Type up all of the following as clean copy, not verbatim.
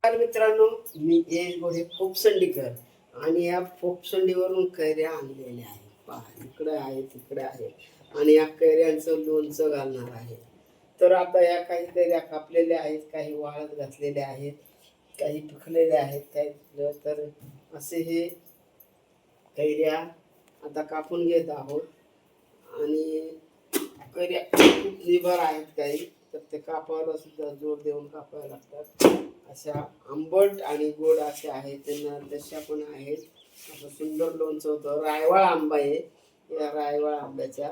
नमस्कार मित्रांनो, मी यश गोडे फोपसंडीकर आणि या फोपसंडीवरून कैऱ्या आणलेल्या आहेत. पहा, इकडे आहे तिकडे आहे आणि या कैऱ्यांचं लोणचं घालणार आहे. तर आता या काही कैऱ्या कापलेल्या आहेत, काही वाळत घातलेल्या आहेत, काही पिकलेल्या आहेत, काही तर असे हे कैऱ्या आता कापून घेत आहोत. आणि कैऱ्या खूप निभार आहेत काही, तर ते कापायला सुद्धा जोर देऊन कापायला लागतात. अशा आंबट आणि गोड अशा आहेत, त्यांना तशा पण आहेत. असं सुंदर लोणचं होतं. रायवाळ आंबा आहे, या रायवाळ आंब्याच्या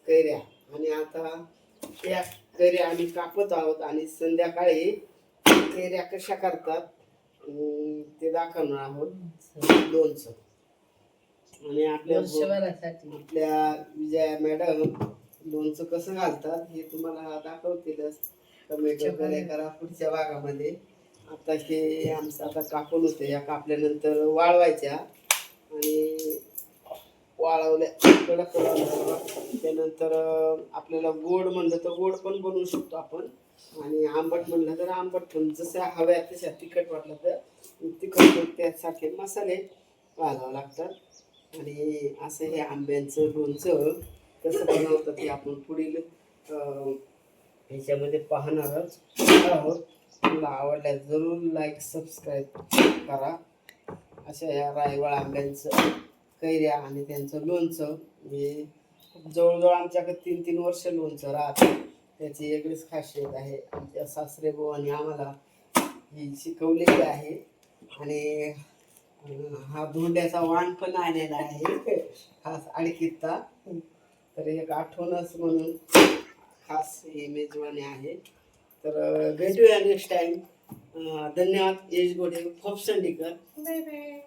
कैऱ्या. आणि आता त्या कैऱ्या आम्ही कापत आहोत आणि संध्याकाळी कैऱ्या कशा करतात ते दाखवणार आहोत लोणचं. आणि आपल्या विजया मॅडम लोणचं कसं घालतात हे तुम्हाला दाखवतीलच. कमेंट वगैरे करा पुढच्या भागामध्ये. आता हे आमचं आता कापून होते, या कापल्यानंतर वाळवायच्या आणि वाळवल्या कडक त्यानंतर आपल्याला गोड म्हणलं तर गोड पण बनवू शकतो आपण, आणि आंबट म्हणलं तर आंबट पण, जसं हव्या तशा. तिखट वाटलं तर तिखट, त्यासारखे मसाले घालावे लागतात. आणि असं हे आंब्यांचं लोणचं कसं बनवतं ते आपण पुढील ह्याच्यामध्ये पाहणारच आहोत. तुला आवडल्यास जरूर लाईक सबस्क्राईब करा. अशा या रायवाळ आंब्यांचं कैऱ्या आणि त्यांचं लोणचं हे जवळजवळ आमच्याकडे 3-3 वर्ष लोणचं राहतं. त्याची वेगळीच खासियत आहे. आमच्या सासरे भावांनी आम्हाला ही शिकवलेली आहे. आणि हा धोंड्याचा वाण पण आलेला आहे खास अडकीचा. तर एक आठवणच म्हणून खास ही मेजवानी आहे. तर भेटूया नेक्स्ट टाइम. धन्यवाद. यश गोडे फोपसंडीकर. Bye bye.